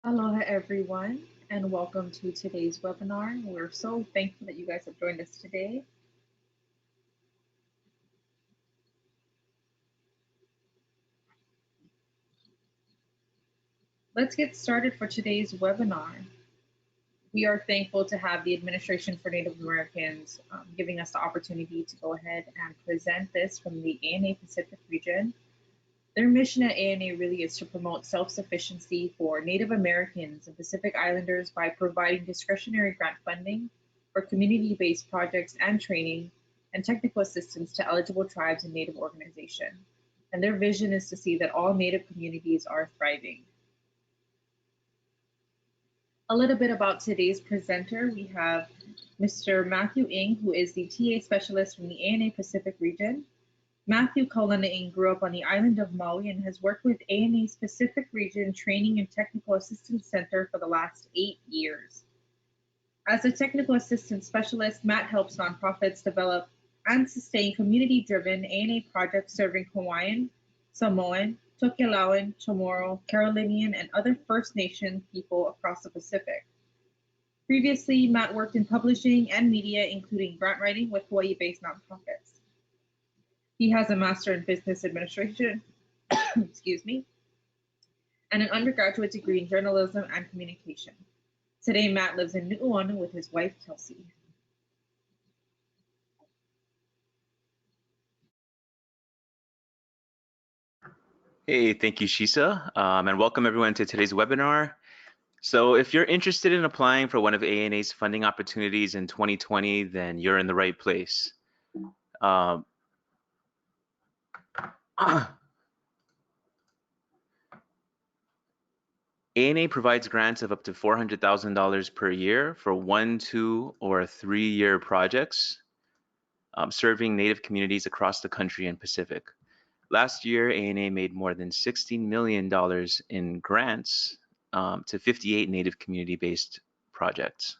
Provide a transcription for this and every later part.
Aloha everyone and welcome to today's webinar. We're so thankful that you guys have joined us today. Let's get started for today's webinar. We are thankful to have the Administration for Native Americans giving us the opportunity to go ahead and present this from the ANA Pacific region. Their mission at ANA really is to promote self-sufficiency for Native Americans and Pacific Islanders by providing discretionary grant funding for community-based projects and training and technical assistance to eligible tribes and Native organizations. And their vision is to see that all Native communities are thriving. A little bit about today's presenter. We have Mr. Matthew Ng, who is the TA specialist from the ANA Pacific region. Matthew Kaulana grew up on the island of Maui and has worked with ANA's Pacific Region Training and Technical Assistance Center for the last 8 years. As a technical assistance specialist, Matt helps nonprofits develop and sustain community-driven ANA projects serving Hawaiian, Samoan, Tokelauan, Chamorro, Carolinian, and other First Nation people across the Pacific. Previously, Matt worked in publishing and media, including grant writing with Hawaii-based nonprofits. He has a Master in Business Administration, excuse me, and an undergraduate degree in journalism and communication. Today, Matt lives in Nu'uanu with his wife, Kelsey. Hey, thank you, Shisa, and welcome everyone to today's webinar. So if you're interested in applying for one of ANA's funding opportunities in 2020, then you're in the right place. ANA provides grants of up to $400,000 per year for 1, 2, or 3-year projects serving Native communities across the country and Pacific. Last year, ANA made more than $16 million in grants to 58 Native community-based projects.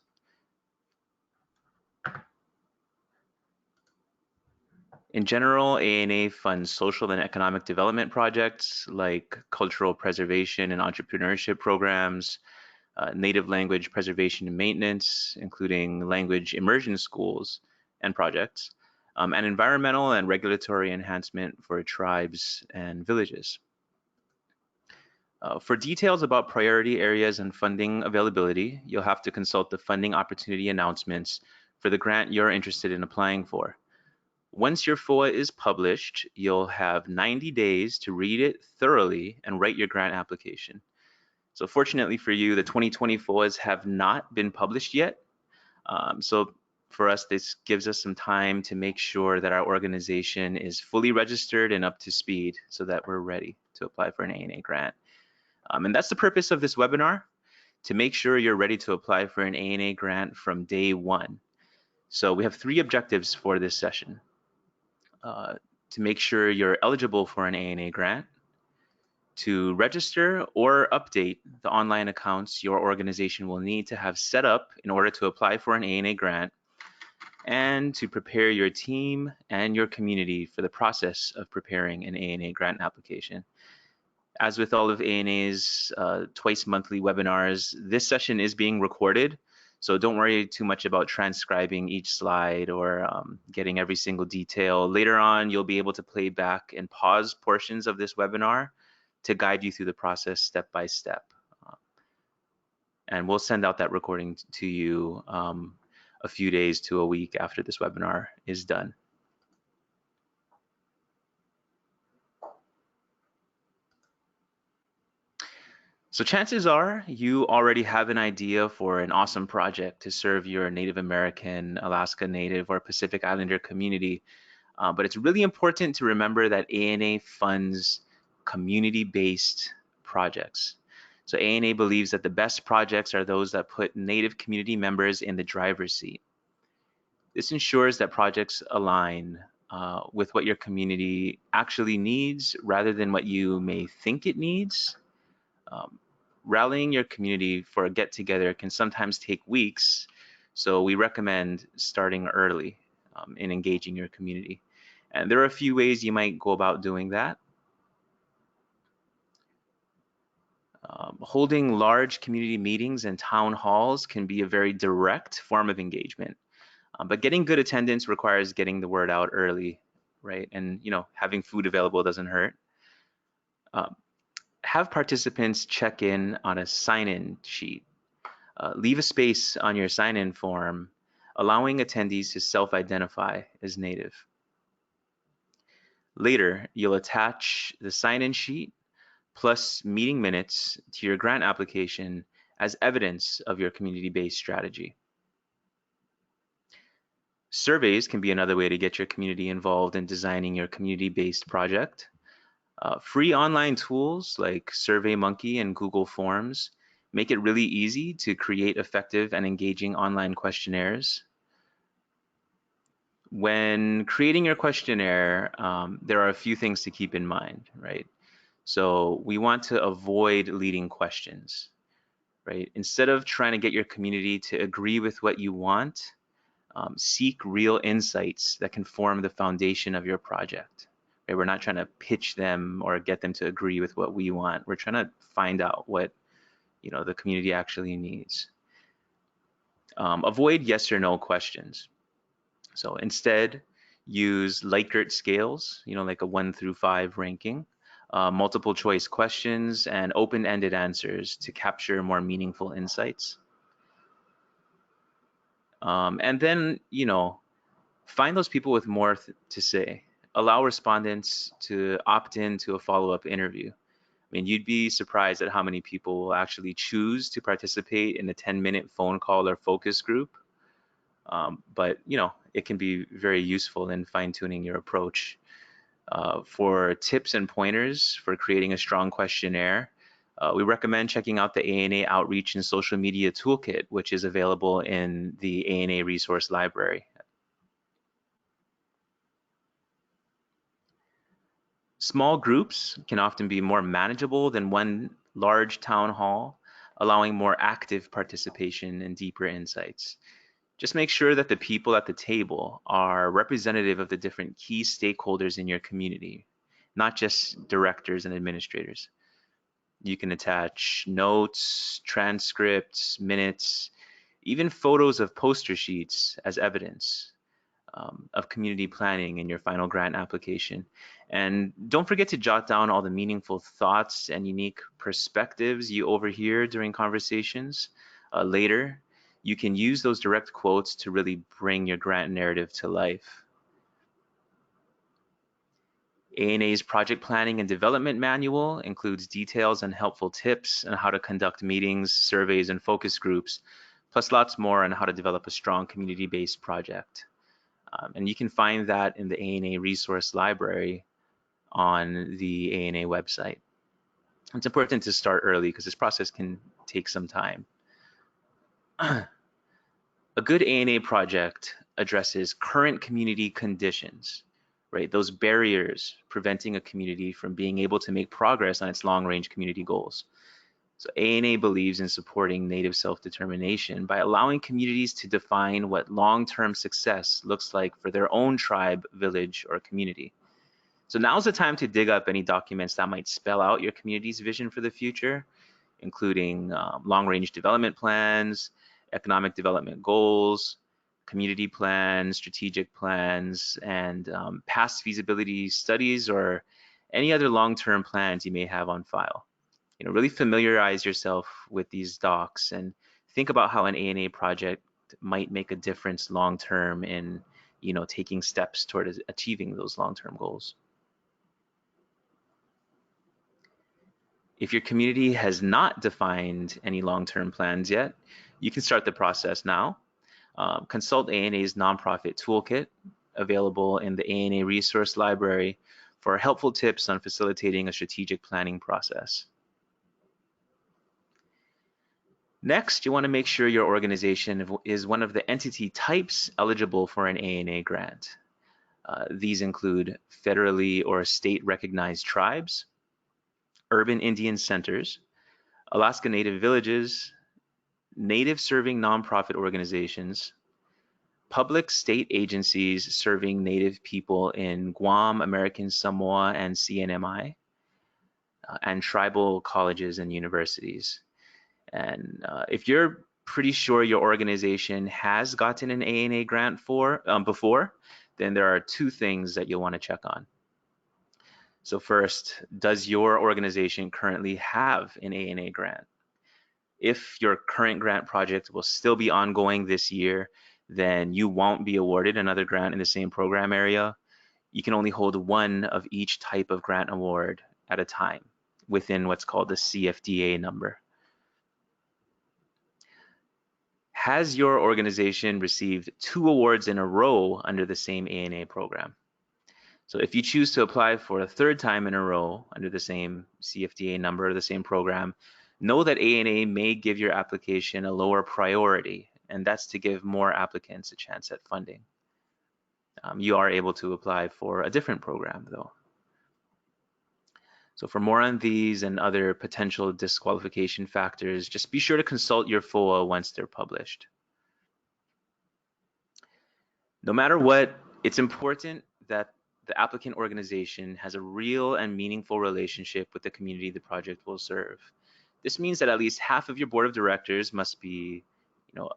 In general, ANA funds social and economic development projects like cultural preservation and entrepreneurship programs, native language preservation and maintenance, including language immersion schools and projects, and environmental and regulatory enhancement for tribes and villages. For details about priority areas and funding availability, you'll have to consult the funding opportunity announcements for the grant you're interested in applying for. Once your FOA is published, you'll have 90 days to read it thoroughly and write your grant application. So fortunately for you, the 2020 FOAs have not been published yet. So for us, this gives us some time to make sure that our organization is fully registered and up to speed so that we're ready to apply for an ANA grant. And that's the purpose of this webinar, to make sure you're ready to apply for an ANA grant from day one. So we have 3 objectives for this session. To make sure you're eligible for an ANA grant, to register or update the online accounts your organization will need to have set up in order to apply for an ANA grant, and to prepare your team and your community for the process of preparing an ANA grant application. As with all of ANA's twice monthly webinars, this session is being recorded. So don't worry too much about transcribing each slide or getting every single detail. Later on, you'll be able to play back and pause portions of this webinar to guide you through the process step by step. And we'll send out that recording to you a few days to a week after this webinar is done. So chances are you already have an idea for an awesome project to serve your Native American, Alaska Native, or Pacific Islander community. But it's really important to remember that ANA funds community-based projects. So ANA believes that the best projects are those that put Native community members in the driver's seat. This ensures that projects align with what your community actually needs rather than what you may think it needs. Rallying your community for a get-together can sometimes take weeks, so we recommend starting early in engaging your community. And there are a few ways you might go about doing that. Holding large community meetings and town halls can be a very direct form of engagement. But getting good attendance requires getting the word out early, right? And having food available doesn't hurt. Have participants check in on a sign-in sheet. Leave a space on your sign-in form, allowing attendees to self-identify as Native. Later, you'll attach the sign-in sheet plus meeting minutes to your grant application as evidence of your community-based strategy. Surveys can be another way to get your community involved in designing your community-based project. Free online tools like SurveyMonkey and Google Forms make it really easy to create effective and engaging online questionnaires. When creating your questionnaire, there are a few things to keep in mind, right? So we want to avoid leading questions, right? Instead of trying to get your community to agree with what you want, seek real insights that can form the foundation of your project. Right? We're not trying to pitch them or get them to agree with what we want. We're trying to find out what the community actually needs. Avoid yes or no questions. So instead, use Likert scales, like a 1 through 5 ranking, multiple choice questions, and open-ended answers to capture more meaningful insights. And then, find those people with more to say. Allow respondents to opt in to a follow-up interview. I mean, you'd be surprised at how many people will actually choose to participate in a 10-minute phone call or focus group. But it can be very useful in fine-tuning your approach. For tips and pointers for creating a strong questionnaire, we recommend checking out the ANA Outreach and Social Media Toolkit, which is available in the ANA Resource Library. Small groups can often be more manageable than one large town hall, allowing more active participation and deeper insights. Just make sure that the people at the table are representative of the different key stakeholders in your community, not just directors and administrators. You can attach notes, transcripts, minutes, even photos of poster sheets as evidence of community planning in your final grant application. And don't forget to jot down all the meaningful thoughts and unique perspectives you overhear during conversations. Later, you can use those direct quotes to really bring your grant narrative to life. ANA's Project Planning and Development Manual includes details and helpful tips on how to conduct meetings, surveys, and focus groups, plus lots more on how to develop a strong community-based project. And you can find that in the ANA Resource Library on the ANA website. It's important to start early because this process can take some time. A good ANA project addresses current community conditions, right? Those barriers preventing a community from being able to make progress on its long-range community goals. So ANA believes in supporting Native self-determination by allowing communities to define what long-term success looks like for their own tribe, village, or community. So now's the time to dig up any documents that might spell out your community's vision for the future, including long-range development plans, economic development goals, community plans, strategic plans, and past feasibility studies or any other long-term plans you may have on file. Really familiarize yourself with these docs and think about how an ANA project might make a difference long-term in, taking steps toward achieving those long-term goals. If your community has not defined any long-term plans yet, you can start the process now. Consult ANA's nonprofit toolkit, available in the ANA Resource Library, for helpful tips on facilitating a strategic planning process. Next, you want to make sure your organization is one of the entity types eligible for an ANA grant. These include federally or state recognized tribes, urban Indian centers, Alaska Native villages, Native serving nonprofit organizations, public state agencies serving Native people in Guam, American Samoa, and CNMI, and tribal colleges and universities. And if you're pretty sure your organization has gotten an ANA grant before, then there are two things that you'll want to check on. So first, does your organization currently have an ANA grant? If your current grant project will still be ongoing this year, then you won't be awarded another grant in the same program area. You can only hold one of each type of grant award at a time within what's called the CFDA number. Has your organization received 2 awards in a row under the same ANA program? So if you choose to apply for a 3rd time in a row under the same CFDA number or the same program, know that ANA may give your application a lower priority, and that's to give more applicants a chance at funding. You are able to apply for a different program though. So for more on these and other potential disqualification factors, just be sure to consult your FOA once they're published. No matter what, it's important that the applicant organization has a real and meaningful relationship with the community the project will serve. This means that at least half of your board of directors must be,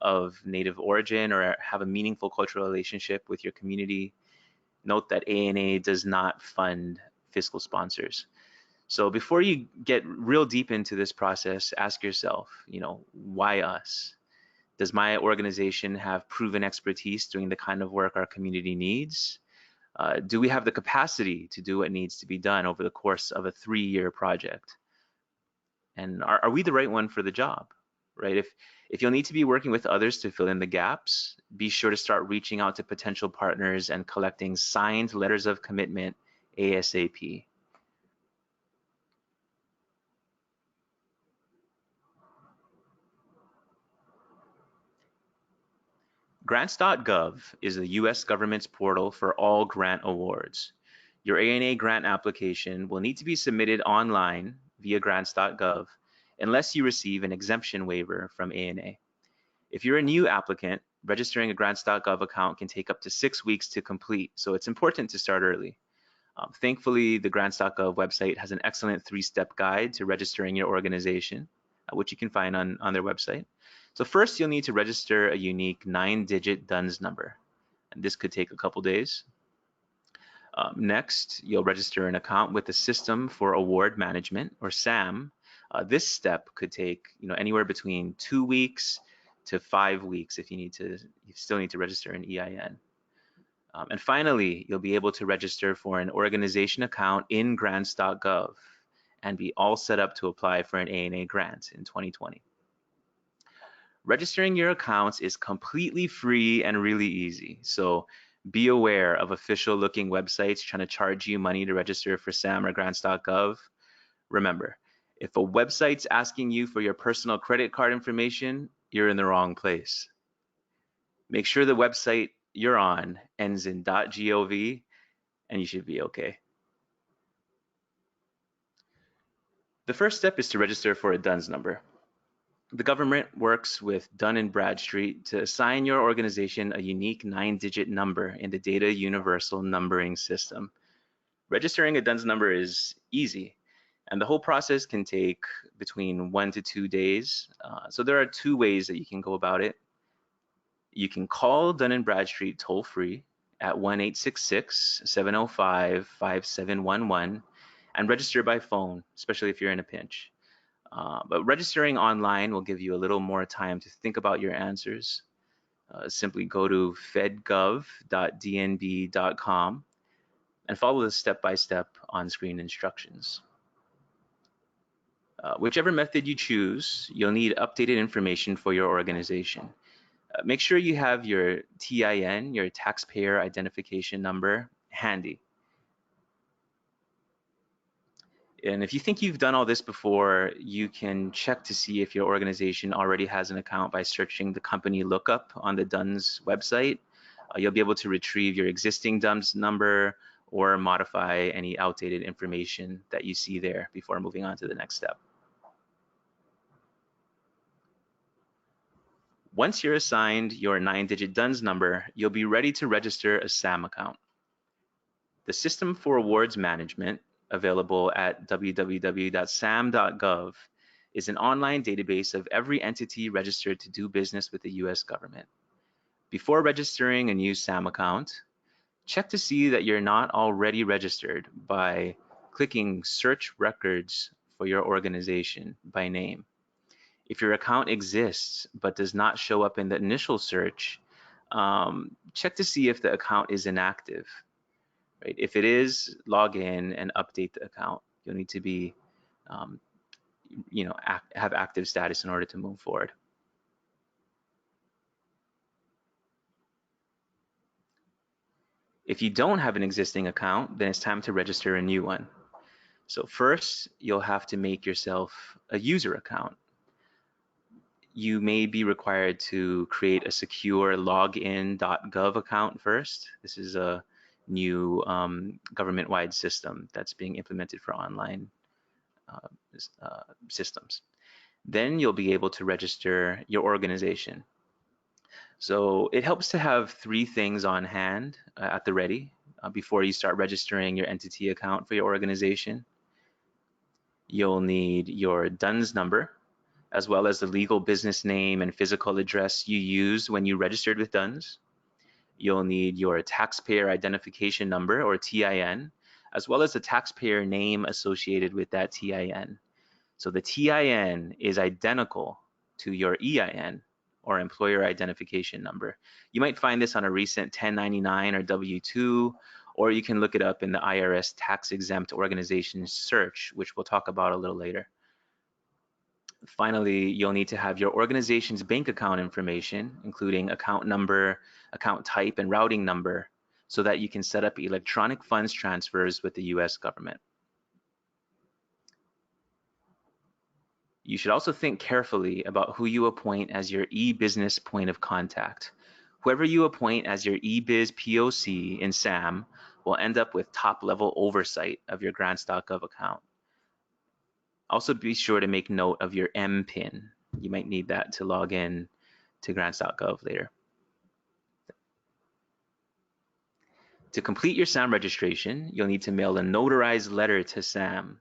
of Native origin or have a meaningful cultural relationship with your community. Note that ANA does not fund fiscal sponsors. So before you get real deep into this process, ask yourself, why us? Does my organization have proven expertise doing the kind of work our community needs? Do we have the capacity to do what needs to be done over the course of a 3-year project? And are we the right one for the job, right? If you'll need to be working with others to fill in the gaps, be sure to start reaching out to potential partners and collecting signed letters of commitment ASAP. Grants.gov is the US government's portal for all grant awards. Your ANA grant application will need to be submitted online via grants.gov unless you receive an exemption waiver from ANA. If you're a new applicant, registering a grants.gov account can take up to 6 weeks to complete, so it's important to start early. Thankfully, the grants.gov website has an excellent 3-step guide to registering your organization, which you can find on their website. So first, you'll need to register a unique 9-digit DUNS number, and this could take a couple days. Next, you'll register an account with the System for Award Management, or SAM. This step could take anywhere between 2 weeks to 5 weeks if you still need to register an EIN. And finally, you'll be able to register for an organization account in grants.gov and be all set up to apply for an ANA grant in 2020. Registering your accounts is completely free and really easy. So be aware of official looking websites trying to charge you money to register for SAM or grants.gov. Remember, if a website's asking you for your personal credit card information, you're in the wrong place. Make sure the website you're on ends in .gov and you should be okay. The first step is to register for a DUNS number. The government works with Dun & Bradstreet to assign your organization a unique 9-digit number in the Data Universal Numbering System. Registering a DUNS number is easy, and the whole process can take between 1 to 2 days. So there are 2 ways that you can go about it. You can call Dun & Bradstreet toll-free at 1-866-705-5711 and register by phone, especially if you're in a pinch. But registering online will give you a little more time to think about your answers. Simply go to fedgov.dnb.com and follow the step-by-step on-screen instructions. Whichever method you choose, you'll need updated information for your organization. Make sure you have your TIN, your taxpayer identification number, handy. And if you think you've done all this before, you can check to see if your organization already has an account by searching the company lookup on the DUNS website. You'll be able to retrieve your existing DUNS number or modify any outdated information that you see there before moving on to the next step. Once you're assigned your 9-digit DUNS number, you'll be ready to register a SAM account. The System for Awards Management, available at www.sam.gov, is an online database of every entity registered to do business with the US government. Before registering a new SAM account, check to see that you're not already registered by clicking Search Records for your organization by name. If your account exists but does not show up in the initial search, check to see if the account is inactive. Right? If it is, log in and update the account. You'll need to be, have active status in order to move forward. If you don't have an existing account, then it's time to register a new one. So first, you'll have to make yourself a user account. You may be required to create a secure login.gov account first. This is a new government-wide system that's being implemented for online systems. Then you'll be able to register your organization. So it helps to have 3 things on hand at the ready before you start registering your entity account for your organization. You'll need your DUNS number, as well as the legal business name and physical address you used when you registered with DUNS. You'll need your taxpayer identification number, or TIN, as well as the taxpayer name associated with that TIN. So the TIN is identical to your EIN, or employer identification number. You might find this on a recent 1099 or W-2, or you can look it up in the IRS tax-exempt organizations search, which we'll talk about a little later. Finally, you'll need to have your organization's bank account information, including account number, account type, and routing number, so that you can set up electronic funds transfers with the US government. You should also think carefully about who you appoint as your e-business point of contact. Whoever you appoint as your e-biz POC in SAM will end up with top-level oversight of your Grants.gov account. Also be sure to make note of your MPIN. You might need that to log in to Grants.gov later. To complete your SAM registration, you'll need to mail a notarized letter to SAM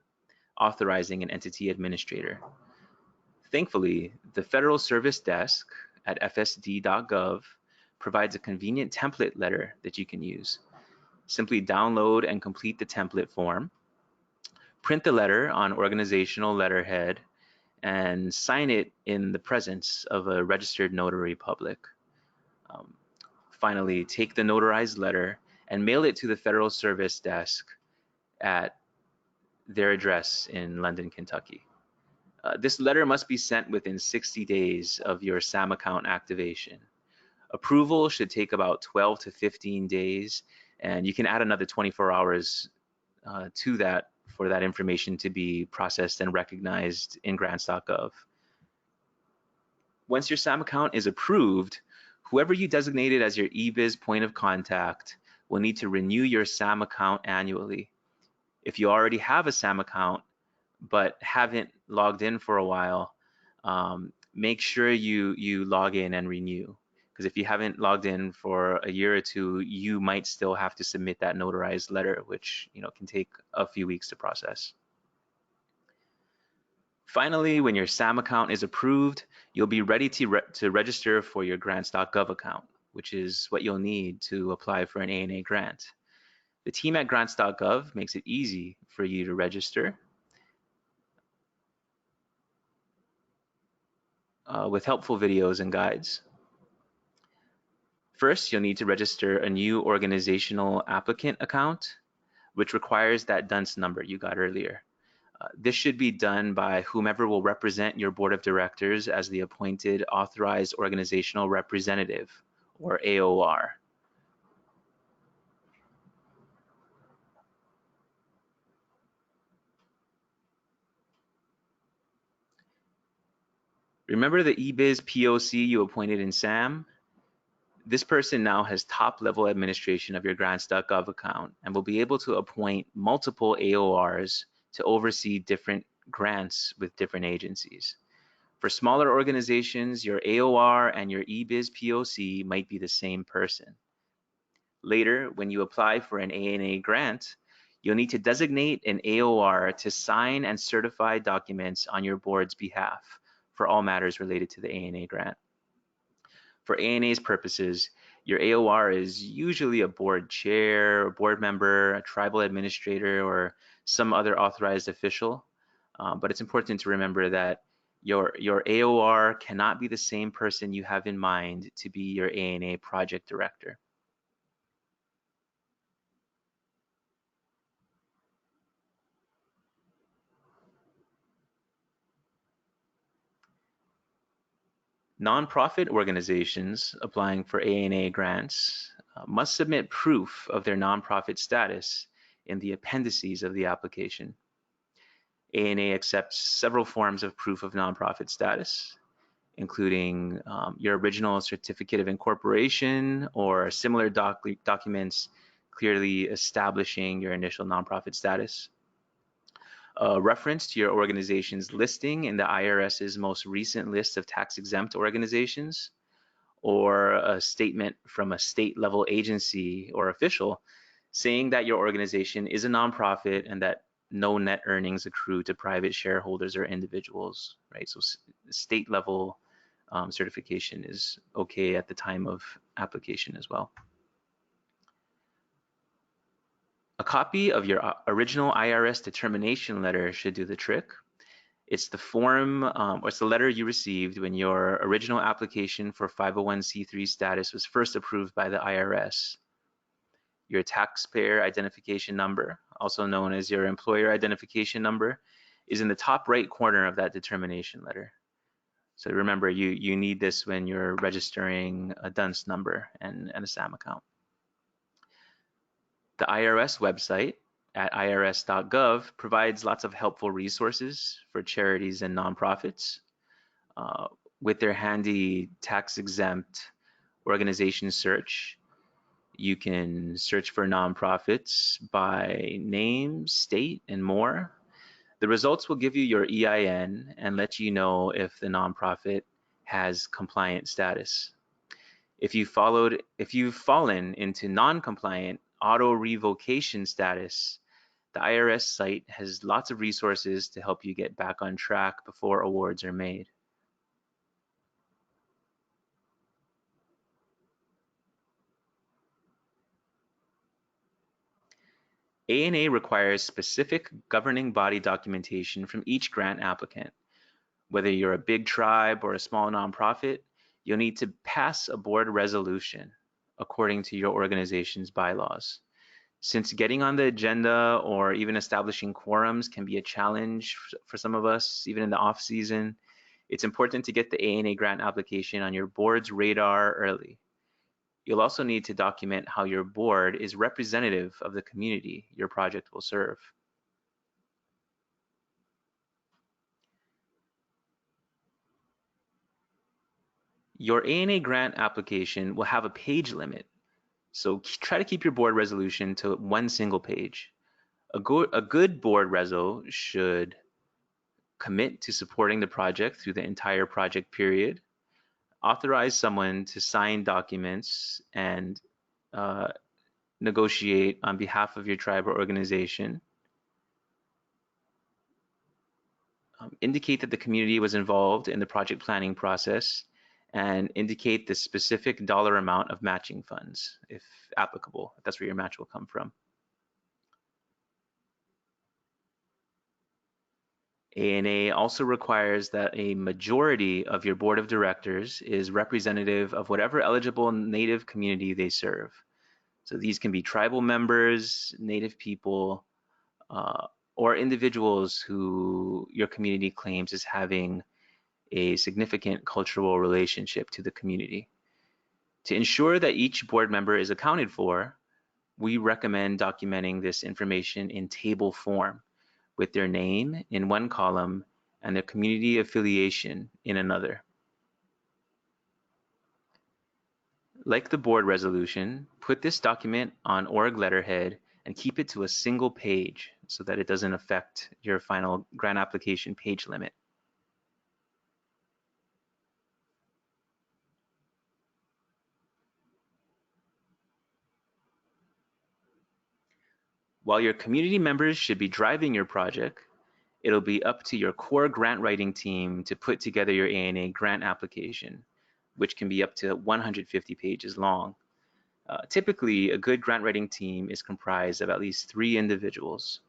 authorizing an entity administrator. Thankfully, the Federal Service Desk at fsd.gov provides a convenient template letter that you can use. Simply download and complete the template form, print the letter on organizational letterhead, and sign it in the presence of a registered notary public. Finally, take the notarized letter and mail it to the Federal Service Desk at their address in London, Kentucky. This letter must be sent within 60 days of your SAM account activation. Approval should take about 12 to 15 days, and you can add another 24 hours to that for that information to be processed and recognized in Grants.gov. Once your SAM account is approved, whoever you designated as your eBiz point of contact will need to renew your SAM account annually. If you already have a SAM account but haven't logged in for a while, make sure you log in and renew. Because if you haven't logged in for a year or 2, you might still have to submit that notarized letter, which can take a few weeks to process. Finally, when your SAM account is approved, you'll be ready to register for your Grants.gov account, which is what you'll need to apply for an ANA grant. The team at Grants.gov makes it easy for you to register with helpful videos and guides. First, you'll need to register a new organizational applicant account, which requires that DUNS number you got earlier. This should be done by whomever will represent your board of directors as the appointed authorized organizational representative, or AOR. Remember the eBiz POC you appointed in SAM? This person now has top-level administration of your Grants.gov account and will be able to appoint multiple AORs to oversee different grants with different agencies. For smaller organizations, your AOR and your eBiz POC might be the same person. Later, when you apply for an ANA grant, You'll need to designate an AOR to sign and certify documents on your board's behalf for all matters related to the ANA grant. For ANA's purposes, your AOR is usually a board chair, a board member, a tribal administrator, or some other authorized official. But it's important to remember that your AOR cannot be the same person you have in mind to be your ANA project director. Nonprofit organizations applying for ANA grants must submit proof of their nonprofit status in the appendices of the application. ANA accepts several forms of proof of nonprofit status, including your original certificate of incorporation or similar documents clearly establishing your initial nonprofit status. A reference to your organization's listing in the IRS's most recent list of tax-exempt organizations, or a statement from a state-level agency or official saying that your organization is a nonprofit and that no net earnings accrue to private shareholders or individuals, right? So state-level certification is okay at the time of application as well. A copy of your original IRS determination letter should do the trick. It's the form, or it's the letter you received when your original application for 501c3 status was first approved by the IRS. Your taxpayer identification number, also known as your employer identification number, is in the top right corner of that determination letter. So remember, you need this when you're registering a DUNS number and a SAM account. The IRS website at irs.gov provides lots of helpful resources for charities and nonprofits. With their handy tax-exempt organization search, you can search for nonprofits by name, state, and more. The results will give you your EIN and let you know if the nonprofit has compliant status. If you've fallen into non-compliant auto revocation status, the IRS site has lots of resources to help you get back on track before awards are made. ANA requires specific governing body documentation from each grant applicant. Whether you're a big tribe or a small nonprofit, you'll need to pass a board resolution according to your organization's bylaws. Since getting on the agenda or even establishing quorums can be a challenge for some of us, even in the off season, it's important to get the ANA grant application on your board's radar early. You'll also need to document how your board is representative of the community your project will serve. Your ANA grant application will have a page limit, so try to keep your board resolution to one single page. A good board reso should commit to supporting the project through the entire project period, authorize someone to sign documents and negotiate on behalf of your tribe or organization, indicate that the community was involved in the project planning process, and indicate the specific dollar amount of matching funds, if applicable. That's where your match will come from. ANA also requires that a majority of your board of directors is representative of whatever eligible Native community they serve. So these can be tribal members, Native people, or individuals who your community claims as having a significant cultural relationship to the community. To ensure that each board member is accounted for, we recommend documenting this information in table form, with their name in one column and their community affiliation in another. Like the board resolution, put this document on org letterhead and keep it to a single page so that it doesn't affect your final grant application page limit. While your community members should be driving your project, it'll be up to your core grant writing team to put together your ANA grant application, which can be up to 150 pages long. Typically, a good grant writing team is comprised of at least 3 individuals.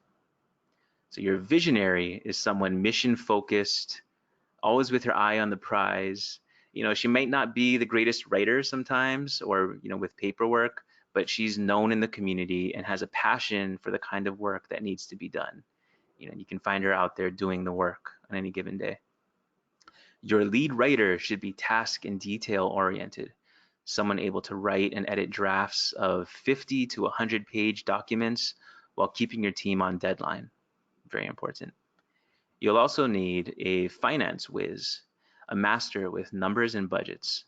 So your visionary is someone mission focused, always with her eye on the prize. She might not be the greatest writer sometimes or, with paperwork, but she's known in the community and has a passion for the kind of work that needs to be done. You can find her out there doing the work on any given day. Your lead writer should be task and detail oriented, someone able to write and edit drafts of 50 to 100 page documents while keeping your team on deadline. Very important. You'll also need a finance whiz, a master with numbers and budgets.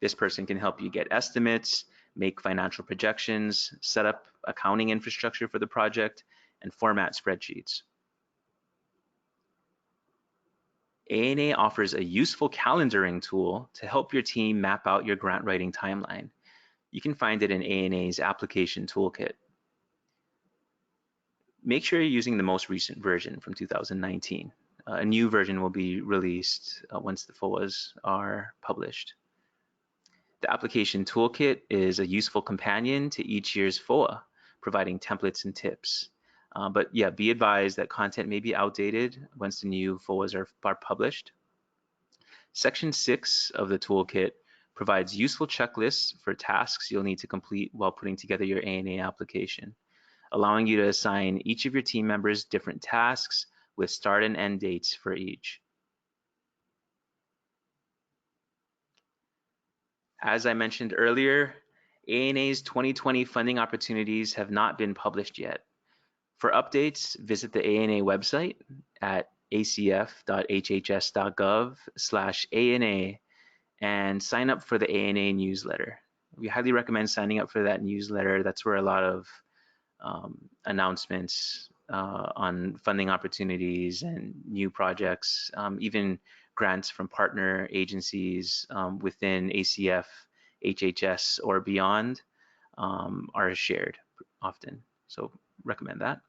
This person can help you get estimates, make financial projections, set up accounting infrastructure for the project, and format spreadsheets. ANA offers a useful calendaring tool to help your team map out your grant writing timeline. You can find it in ANA's application toolkit. Make sure you're using the most recent version from 2019. A new version will be released once the FOAs are published. The application toolkit is a useful companion to each year's FOA, providing templates and tips. But yeah, be advised that content may be outdated once the new FOAs are published. Section 6 of the toolkit provides useful checklists for tasks you'll need to complete while putting together your ANA application, allowing you to assign each of your team members different tasks with start and end dates for each. As I mentioned earlier, ANA's 2020 funding opportunities have not been published yet. For updates, visit the ANA website at acf.hhs.gov/ANA and sign up for the ANA newsletter. We highly recommend signing up for that newsletter. That's where a lot of announcements on funding opportunities and new projects, even grants from partner agencies within ACF, HHS, or beyond are shared often. So recommend that.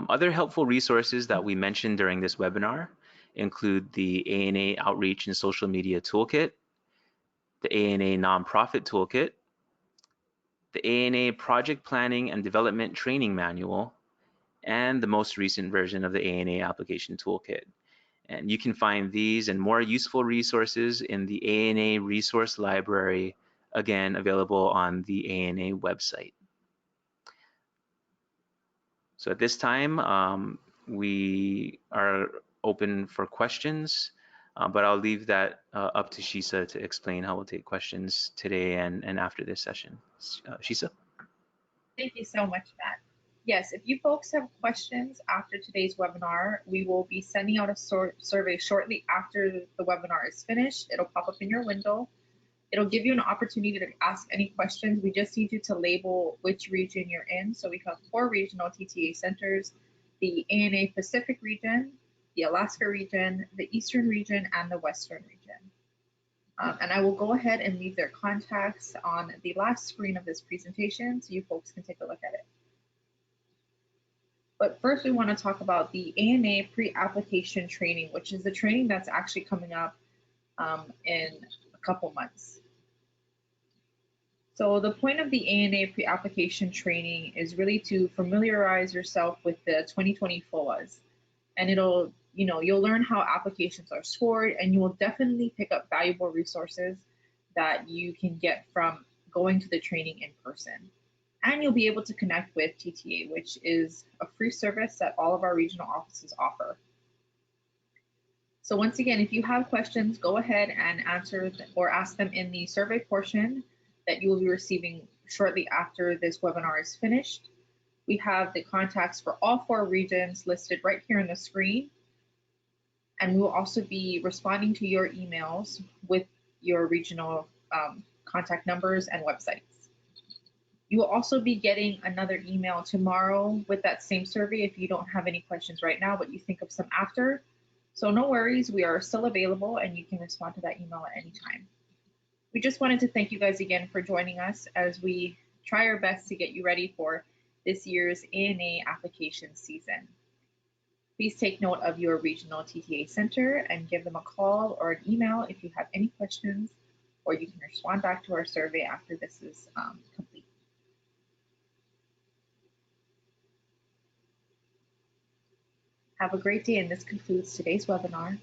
Other helpful resources that we mentioned during this webinar include the ANA Outreach and Social Media Toolkit, the ANA Nonprofit Toolkit, the ANA Project Planning and Development Training Manual, and the most recent version of the ANA Application Toolkit. And you can find these and more useful resources in the ANA Resource Library, again, available on the ANA website. So at this time, we are open for questions, but I'll leave that up to Shisa to explain how we'll take questions today and after this session. Shisa? Thank you so much, Matt. Yes, if you folks have questions after today's webinar, we will be sending out a survey shortly after the webinar is finished. It'll pop up in your window. It'll give you an opportunity to ask any questions. We just need you to label which region you're in. So we have 4 regional TTA centers: the ANA Pacific region, the Alaska region, the Eastern region, and the Western region. And I will go ahead and leave their contacts on the last screen of this presentation so you folks can take a look at it. But first we want to talk about the ANA pre-application training, which is the training that's actually coming up in a couple months. So the point of the ANA pre-application training is really to familiarize yourself with the 2020 FOAs. And you'll learn how applications are scored, and you will definitely pick up valuable resources that you can get from going to the training in person. And you'll be able to connect with TTA, which is a free service that all of our regional offices offer. So once again, if you have questions, go ahead and answer or ask them in the survey portion that you will be receiving shortly after this webinar is finished. We have the contacts for all 4 regions listed right here on the screen. And we will also be responding to your emails with your regional contact numbers and websites. You will also be getting another email tomorrow with that same survey if you don't have any questions right now, but you think of some after. So no worries, we are still available and you can respond to that email at any time. We just wanted to thank you guys again for joining us as we try our best to get you ready for this year's ANA application season. Please take note of your regional TTA center and give them a call or an email if you have any questions, or you can respond back to our survey after this is complete. Have a great day, and this concludes today's webinar.